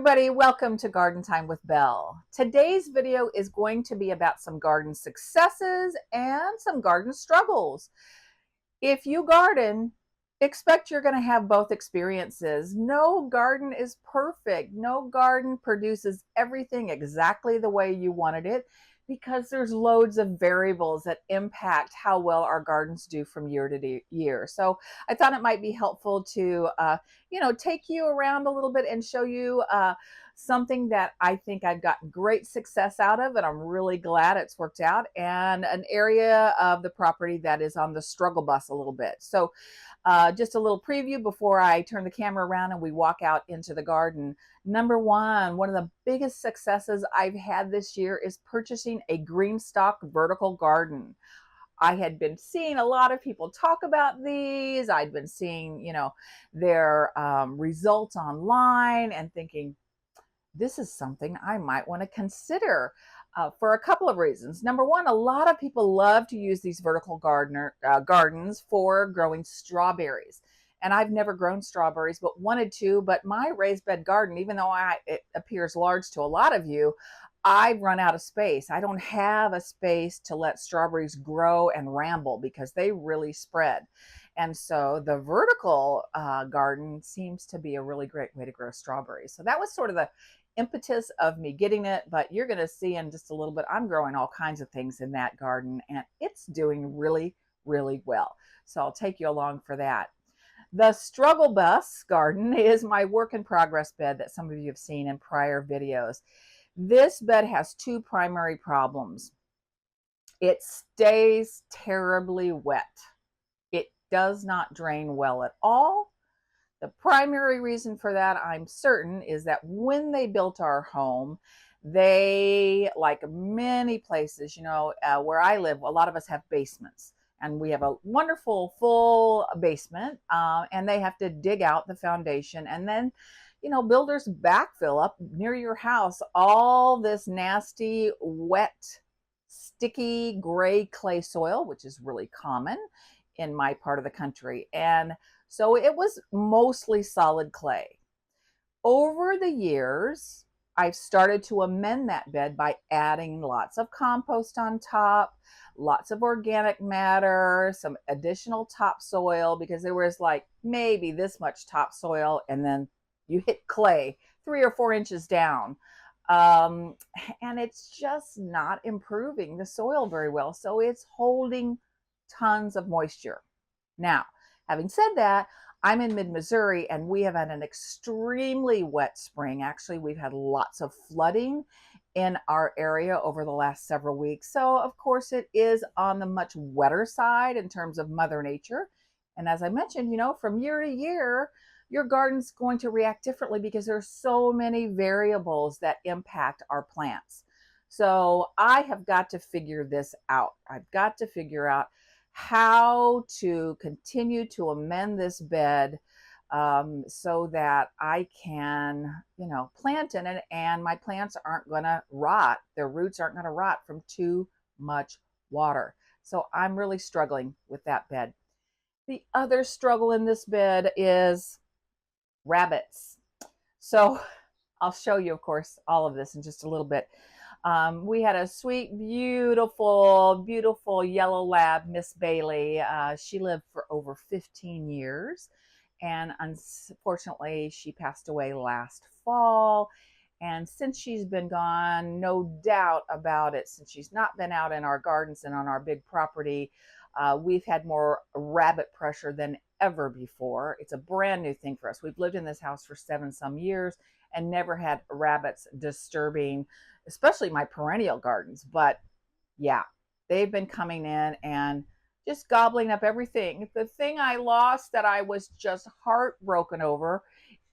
everybody, welcome to Garden Time with Belle. Today's video is going to be about some garden successes and some garden struggles. If you garden, expect you're going to have both experiences. No garden is perfect. No garden produces everything exactly the way you wanted it because there's loads of variables that impact how well our gardens do from year to year. So I thought it might be helpful to, take you around a little bit and show you something that I think I've gotten great success out of, and I'm really glad it's worked out, and an area of the property that is on the struggle bus a little bit. So just a little preview before I turn the camera around and we walk out into the garden. Number one of the biggest successes I've had this year is purchasing a green stock vertical garden. I had been seeing a lot of people talk about these. I'd been seeing, their results online and thinking, this is something I might want to consider for a couple of reasons. Number one, a lot of people love to use these vertical gardens for growing strawberries. And I've never grown strawberries, but wanted to. But my raised bed garden, even though it appears large to a lot of you, I've run out of space. I don't have a space to let strawberries grow and ramble because they really spread. And so the vertical garden seems to be a really great way to grow strawberries. So that was sort of the impetus of me getting it, but you're going to see in just a little bit, I'm growing all kinds of things in that garden and it's doing really, really well. So I'll take you along for that. The struggle bus garden is my work in progress bed that some of you have seen in prior videos. This bed has two primary problems. It stays terribly wet. It does not drain well at all. The primary reason for that, I'm certain, is that when they built our home, they, like many places, where I live, a lot of us have basements. And we have a wonderful full basement, and they have to dig out the foundation. And then, builders backfill up near your house all this nasty, wet, sticky, gray clay soil, which is really common in my part of the country. And so it was mostly solid clay. Over the years, I've started to amend that bed by adding lots of compost on top, lots of organic matter, some additional topsoil, because there was like maybe this much topsoil and then you hit clay 3 or 4 inches down. And it's just not improving the soil very well. So it's holding tons of moisture. Now, having said that, I'm in mid-Missouri and we have had an extremely wet spring. Actually, we've had lots of flooding in our area over the last several weeks. So, of course, it is on the much wetter side in terms of Mother Nature. And as I mentioned, from year to year, your garden's going to react differently because there's so many variables that impact our plants. So I have got to figure this out. I've got to figure out how to continue to amend this bed so that I can, plant in it and my plants aren't going to rot. Their roots aren't going to rot from too much water. So I'm really struggling with that bed. The other struggle in this bed is rabbits. So I'll show you, of course, all of this in just a little bit. We had a sweet, beautiful, beautiful yellow lab, Miss Bailey. She lived for over 15 years. And unfortunately, she passed away last fall. And since she's been gone, no doubt about it, since she's not been out in our gardens and on our big property, we've had more rabbit pressure than ever before. It's a brand new thing for us. We've lived in this house for 7 some years and never had rabbits disturbing, especially my perennial gardens. But yeah, they've been coming in and just gobbling up everything. The thing I lost that I was just heartbroken over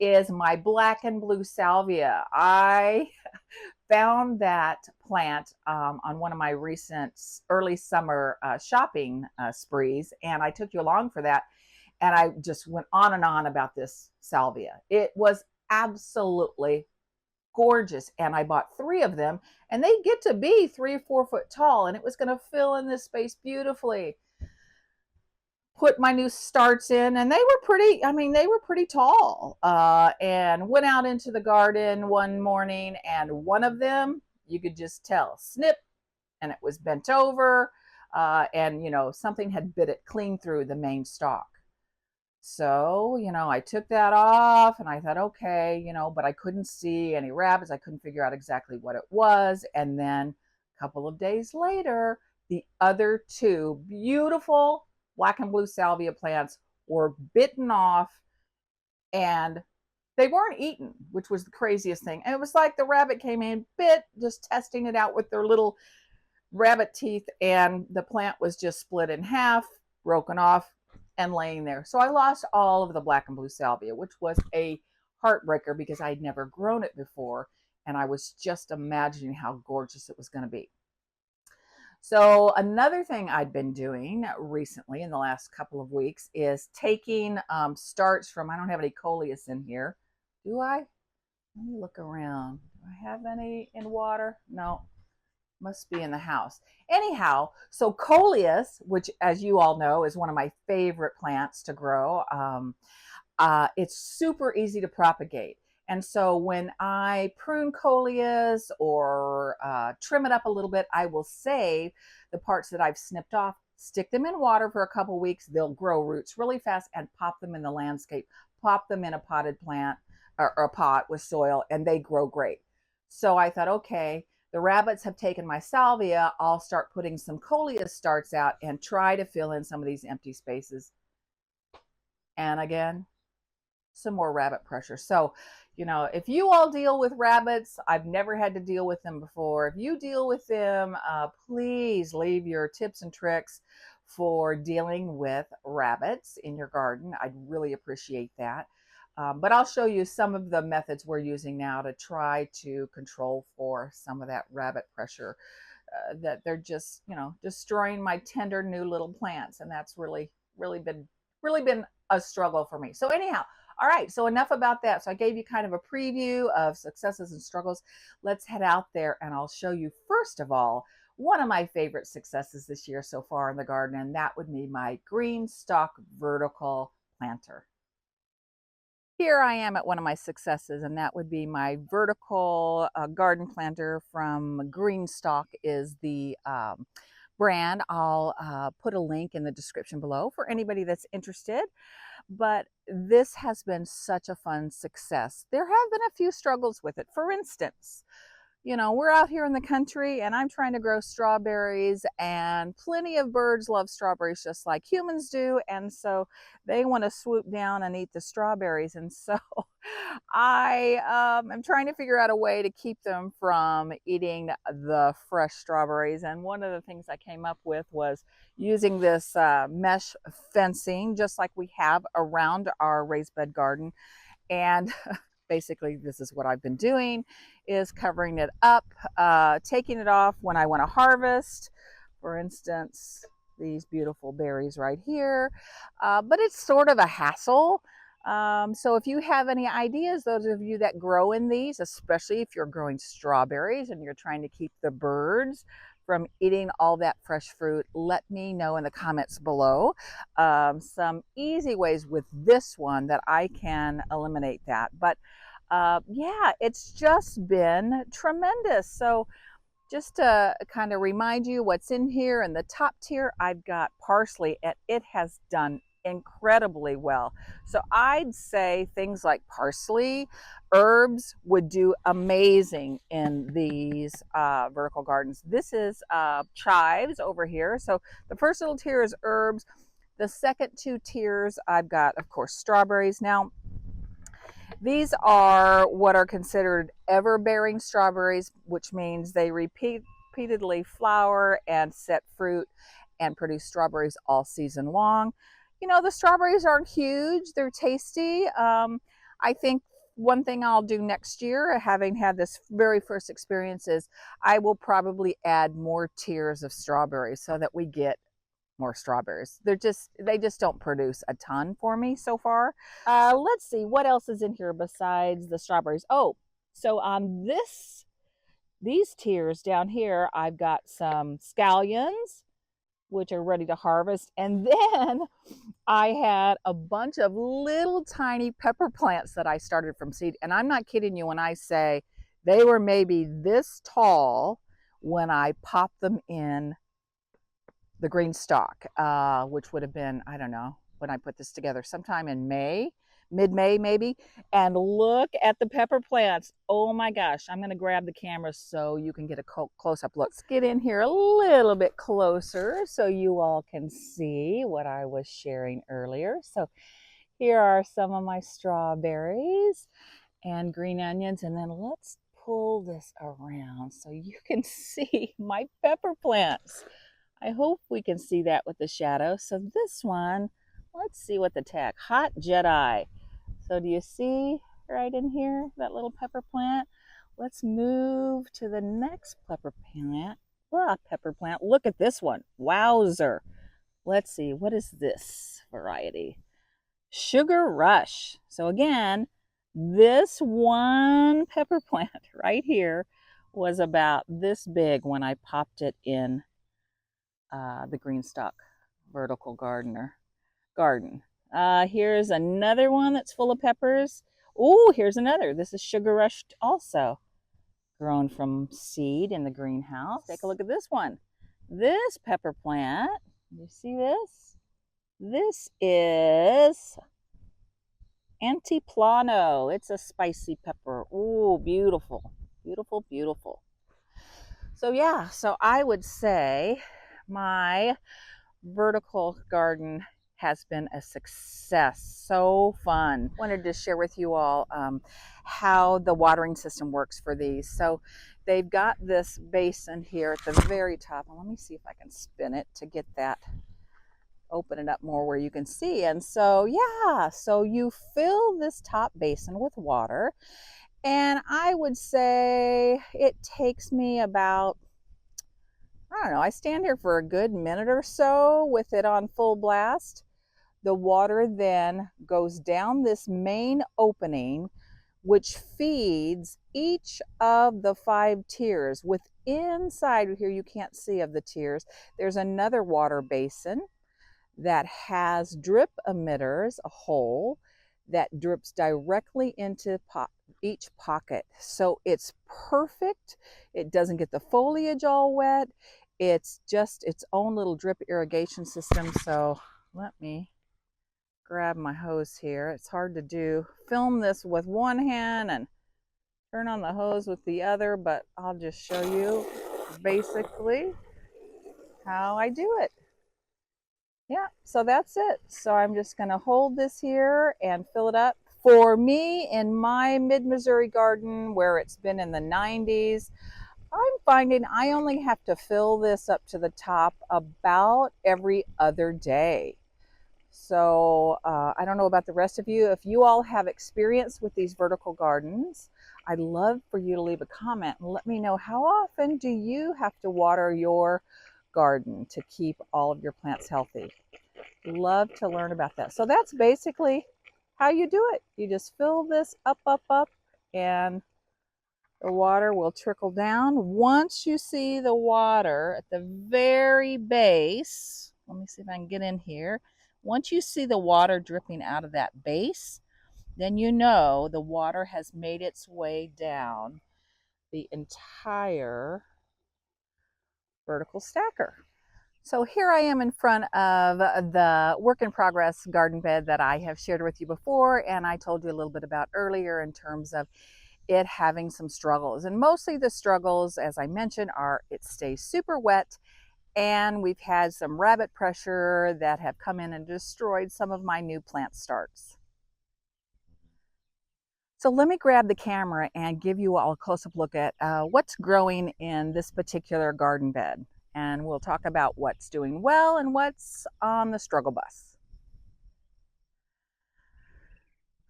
is my black and blue salvia. I found that plant on one of my recent early summer shopping sprees, and I took you along for that. And I just went on and on about this salvia. It was absolutely gorgeous. And I bought 3 of them, and they get to be 3 or 4 foot tall, and it was going to fill in this space beautifully. put my new starts in, and they were pretty, I mean, they were pretty tall, and went out into the garden one morning, and one of them, you could just tell, snip, and it was bent over, and, you know, something had bit it clean through the main stalk. So, you know, I took that off and I thought, okay, you know, but I couldn't see any rabbits. I couldn't figure out exactly what it was. And then a couple of days later, the other two beautiful black and blue salvia plants were bitten off, and they weren't eaten, which was the craziest thing. And it was like the rabbit came in, bit, just testing it out with their little rabbit teeth, and the plant was just split in half, broken off, and laying there. So I lost all of the black and blue salvia, which was a heartbreaker because I'd never grown it before, and I was just imagining how gorgeous it was going to be. So another thing I'd been doing recently in the last couple of weeks is taking starts from, I don't have any coleus in here. Do I? Let me look around. Do I have any in water? No, must be in the house. Anyhow, so coleus, which as you all know is one of my favorite plants to grow, it's super easy to propagate. And so when I prune coleus or trim it up a little bit, I will save the parts that I've snipped off, stick them in water for a couple weeks. They'll grow roots really fast, and pop them in the landscape, pop them in a potted plant or a pot with soil, and they grow great. So I thought, okay, the rabbits have taken my salvia. I'll start putting some coleus starts out and try to fill in some of these empty spaces. And again, some more rabbit pressure. So, you know, if you all deal with rabbits, I've never had to deal with them before. If you deal with them, please leave your tips and tricks for dealing with rabbits in your garden. I'd really appreciate that. But I'll show you some of the methods we're using now to try to control for some of that rabbit pressure that they're just, you know, destroying my tender new little plants. And that's really been a struggle for me. So anyhow, all right, so enough about that. So I gave you kind of a preview of successes and struggles. Let's head out there and I'll show you, first of all, one of my favorite successes this year so far in the garden, and that would be my green stalk vertical planter. Here I am at one of my successes, and that would be my vertical garden planter from Greenstock is the brand. I'll put a link in the description below for anybody that's interested. But this has been such a fun success. There have been a few struggles with it. For instance, you know, we're out here in the country and I'm trying to grow strawberries, and plenty of birds love strawberries just like humans do. And so they want to swoop down and eat the strawberries. And so I am trying to figure out a way to keep them from eating the fresh strawberries. And one of the things I came up with was using this mesh fencing, just like we have around our raised bed garden. And basically this is what I've been doing, is covering it up, taking it off when I want to harvest. For instance, these beautiful berries right here. But it's sort of a hassle. So if you have any ideas, those of you that grow in these, especially if you're growing strawberries and you're trying to keep the birds from eating all that fresh fruit, let me know in the comments below some easy ways with this one that I can eliminate that. But yeah, it's just been tremendous. So just to kind of remind you what's in here, in the top tier, I've got parsley, and it has done incredibly well. So I'd say things like parsley, herbs would do amazing in these vertical gardens. This is chives over here. So the first little tier is herbs. The second two tiers, I've got, of course, strawberries. Now, these are what are considered ever-bearing strawberries, which means they repeatedly flower and set fruit and produce strawberries all season long. You know, the strawberries aren't huge. They're tasty. I think one thing I'll do next year, having had this very first experience, is I will probably add more tiers of strawberries so that we get more strawberries. They just don't produce a ton for me so far. Let's see what else is in here besides the strawberries. Oh, so on these tiers down here, I've got some scallions. which are ready to harvest. And then I had a bunch of little tiny pepper plants that I started from seed. And I'm not kidding you when I say they were maybe this tall when I popped them in the green stalk, which would have been, I don't know, when I put this together, sometime in May, mid-May maybe. And look at the pepper plants. Oh my gosh, I'm gonna grab the camera so you can get a close-up look. Let's get in here a little bit closer so you all can see what I was sharing earlier. So here are some of my strawberries and green onions, and then let's pull this around so you can see my pepper plants. I hope we can see that with the shadow. So this one, let's see what the tag, Hot Jedi. So do you see right in here, that little pepper plant? Let's move to the next pepper plant. Look at this one. Wowzer. Let's see, what is this variety? Sugar Rush. So again, this one pepper plant right here was about this big when I popped it in the green stalk vertical garden. Here's another one that's full of peppers. Oh, here's another. This is Sugar Rush also, grown from seed in the greenhouse. Take a look at this one. This pepper plant, you see this? This is Antiplano. It's a spicy pepper. Oh, beautiful, beautiful, beautiful. So yeah, so I would say my vertical garden has been a success. So fun. Wanted to share with you all how the watering system works for these. So they've got this basin here at the very top. And let me see if I can spin it to get that, open it up more where you can see. And so yeah, so you fill this top basin with water. And I would say it takes me about, I don't know, I stand here for a good minute or so with it on full blast. The water then goes down this main opening, which feeds each of the 5 tiers. With inside here, you can't see of the tiers, there's another water basin that has drip emitters, a hole that drips directly into each pocket. So it's perfect. It doesn't get the foliage all wet. It's just its own little drip irrigation system. So let me grab my hose here. It's hard to do. Film this with one hand and turn on the hose with the other, but I'll just show you basically how I do it. Yeah, so that's it. So I'm just going to hold this here and fill it up. For me, in my mid-Missouri garden where it's been in the 90s, I'm finding I only have to fill this up to the top about every other day. So I don't know about the rest of you. If you all have experience with these vertical gardens, I'd love for you to leave a comment and let me know, how often do you have to water your garden to keep all of your plants healthy? Love to learn about that. So that's basically how you do it. You just fill this up, and the water will trickle down. Once you see the water at the very base, let me see if I can get in here. Once you see the water dripping out of that base, then you know the water has made its way down the entire vertical stacker. So here I am in front of the work in progress garden bed that I have shared with you before, and I told you a little bit about earlier in terms of it having some struggles. And mostly the struggles, as I mentioned, are it stays super wet, and we've had some rabbit pressure that have come in and destroyed some of my new plant starts. So let me grab the camera and give you all a close-up look at what's growing in this particular garden bed. And we'll talk about what's doing well and what's on the struggle bus.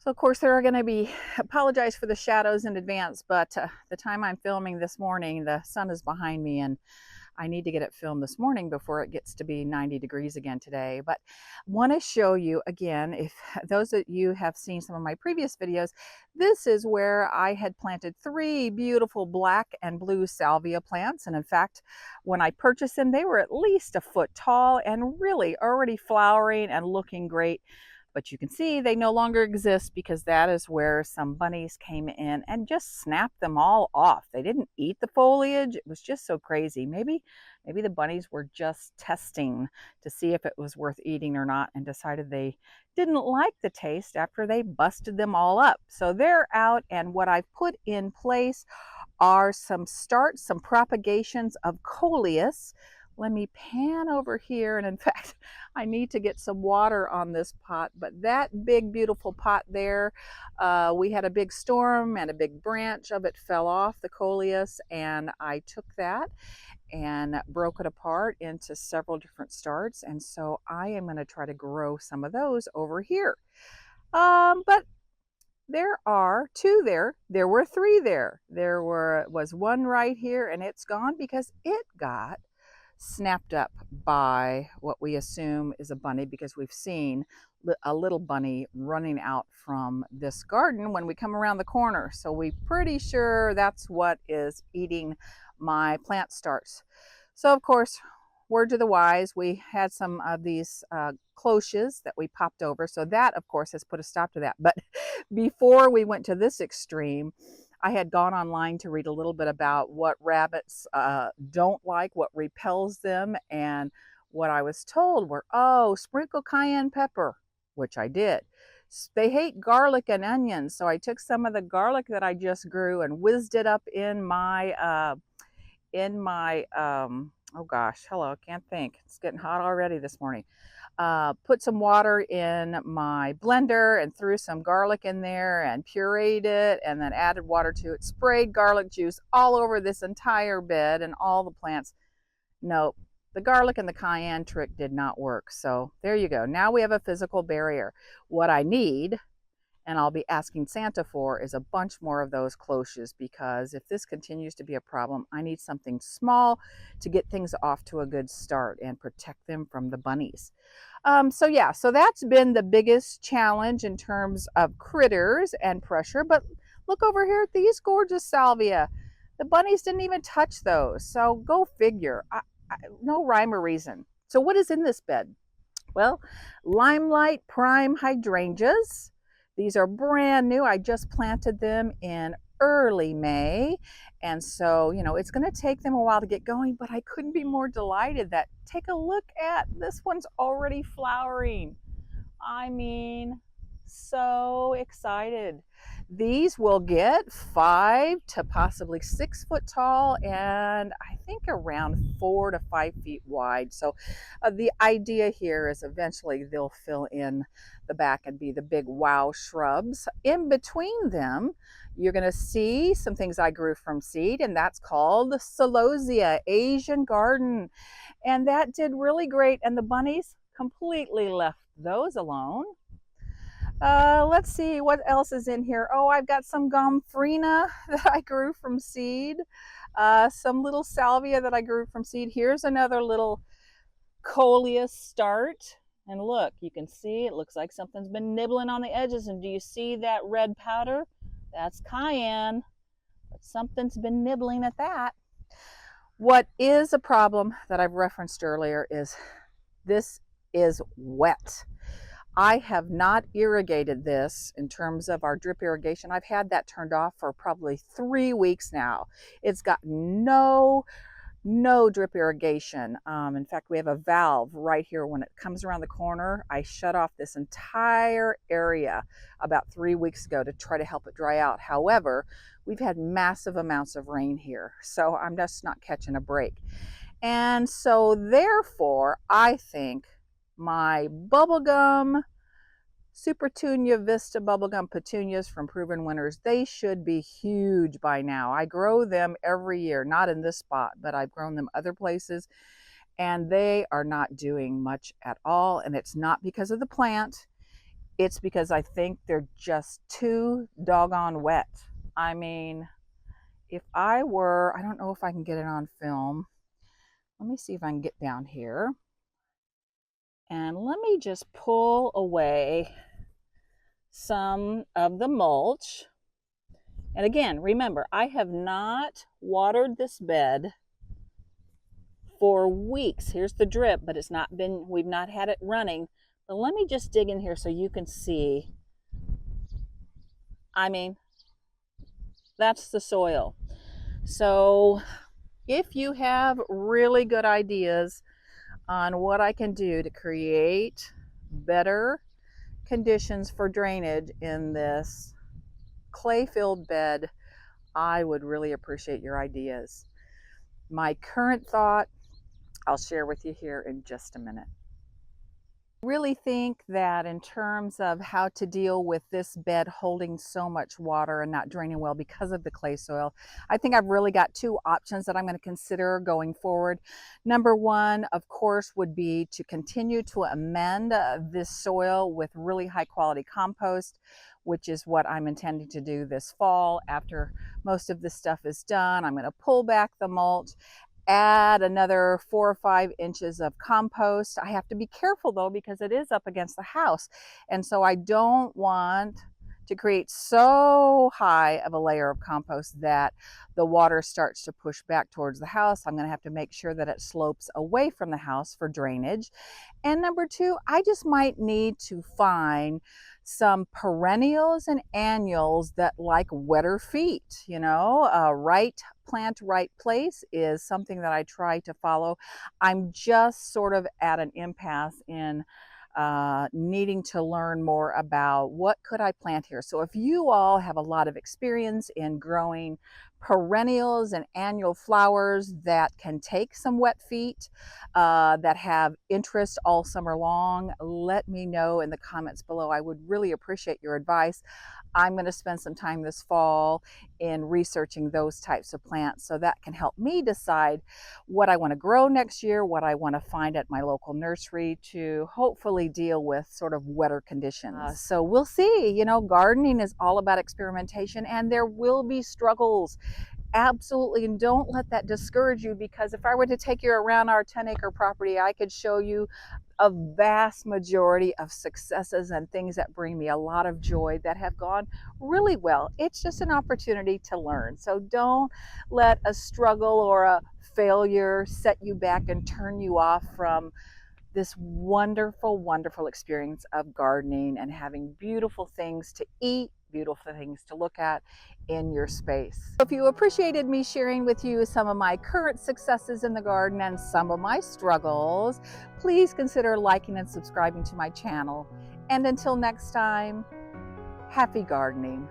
So of course there are going to be, apologize for the shadows in advance, but the time I'm filming this morning, the sun is behind me, and I need to get it filmed this morning before it gets to be 90 degrees again today. But want to show you again, if those of you have seen some of my previous videos, this is where I had planted 3 beautiful black and blue salvia plants. And in fact, when I purchased them, they were at least a foot tall and really already flowering and looking great. But you can see they no longer exist because that is where some bunnies came in and just snapped them all off. They didn't eat the foliage. It was just so crazy. Maybe the bunnies were just testing to see if it was worth eating or not and decided they didn't like the taste after they busted them all up. So they're out, and what I've put in place are some propagations of coleus. Let me pan over here, and in fact, I need to get some water on this pot, but that big, beautiful pot there, we had a big storm and a big branch of it fell off, the coleus, and I took that and broke it apart into several different starts, and so I am going to try to grow some of those over here. But there are 2 there. There were 3 there. There was 1 right here, and it's gone because it got snapped up by what we assume is a bunny, because we've seen a little bunny running out from this garden when we come around the corner. So we're pretty sure that's what is eating my plant starts. So of course, word to the wise, we had some of these cloches that we popped over. So that, of course, has put a stop to that. But before we went to this extreme, I had gone online to read a little bit about what rabbits don't like, what repels them, and what I was told were, oh, sprinkle cayenne pepper, which I did. They hate garlic and onions, so I took some of the garlic that I just grew and whizzed it up in my, oh gosh, hello, can't think. It's getting hot already this morning. Put some water in my blender and threw some garlic in there and pureed it, and then added water to it, sprayed garlic juice all over this entire bed and all the plants. Nope, the garlic and the cayenne trick did not work. So there you go. Now we have a physical barrier. What I need, and I'll be asking Santa for, is a bunch more of those cloches, because if this continues to be a problem, I need something small to get things off to a good start and protect them from the bunnies. So yeah, so that's been the biggest challenge in terms of critters and pressure. But look over here at these gorgeous salvia. The bunnies didn't even touch those. So go figure. No rhyme or reason. So what is in this bed? Well, Limelight Prime hydrangeas. These are brand new. I just planted them in early May. And so, you know, it's going to take them a while to get going, but I couldn't be more delighted that, take a look at, this one's already flowering. I mean, so excited. These will get 5 to possibly 6 foot tall, and I think around 4 to 5 feet wide. So the idea here is eventually they'll fill in the back and be the big wow shrubs. In between them, you're going to see some things I grew from seed, and that's called Celosia, Asian garden. And that did really great, and the bunnies completely left those alone. Let's see what else is in here. Oh, I've got some gomphrena that I grew from seed. Some little salvia that I grew from seed. Here's another little coleus start. And look, you can see it looks like something's been nibbling on the edges. And do you see that red powder? That's cayenne. But something's been nibbling at that. What is a problem that I've referenced earlier is this is wet. I have not irrigated this in terms of our drip irrigation. I've had that turned off for probably 3 weeks now. It's got no drip irrigation. In fact, we have a valve right here. When it comes around the corner, I shut off this entire area about 3 weeks ago to try to help it dry out. However, we've had massive amounts of rain here, so I'm just not catching a break. And so therefore, I think my bubblegum Supertunia Vista bubblegum petunias from Proven Winners, they should be huge by now. I grow them every year, not in this spot, but I've grown them other places, and they are not doing much at all. And it's not because of the plant. It's because I think they're just too doggone wet. I mean, if I were, I don't know if I can get it on film, Let me see if I can get down here. And let me just pull away some of the mulch. And again, remember, I have not watered this bed for weeks. Here's the drip, but we've not had it running. But let me just dig in here so you can see. I mean, that's the soil. So if you have really good ideas on what I can do to create better conditions for drainage in this clay-filled bed, I would really appreciate your ideas. My current thought, I'll share with you here in just a minute. I really think that in terms of how to deal with this bed holding so much water and not draining well because of the clay soil, I think I've really got two options that I'm going to consider going forward. Number one, of course, would be to continue to amend this soil with really high quality compost, which is what I'm intending to do this fall. After most of this stuff is done, I'm going to pull back the mulch, add another 4 or 5 inches of compost. I have to be careful though, because it is up against the house. And so I don't want to create so high of a layer of compost that the water starts to push back towards the house. I'm going to have to make sure that it slopes away from the house for drainage. And number two, I just might need to find some perennials and annuals that like wetter feet. You know, right plant, right place is something that I try to follow. I'm just sort of at an impasse in needing to learn more about what could I plant here. So if you all have a lot of experience in growing perennials and annual flowers that can take some wet feet, that have interest all summer long, let me know in the comments below. I would really appreciate your advice. I'm going to spend some time this fall in researching those types of plants, so that can help me decide what I want to grow next year, what I want to find at my local nursery to hopefully deal with sort of wetter conditions. So we'll see. You know, gardening is all about experimentation, and there will be struggles. Absolutely, and don't let that discourage you, because if I were to take you around our 10-acre property, I could show you a vast majority of successes and things that bring me a lot of joy that have gone really well. It's just an opportunity to learn. So don't let a struggle or a failure set you back and turn you off from this wonderful, wonderful experience of gardening and having beautiful things to eat, beautiful things to look at in your space. If you appreciated me sharing with you some of my current successes in the garden and some of my struggles, please consider liking and subscribing to my channel. And until next time, happy gardening.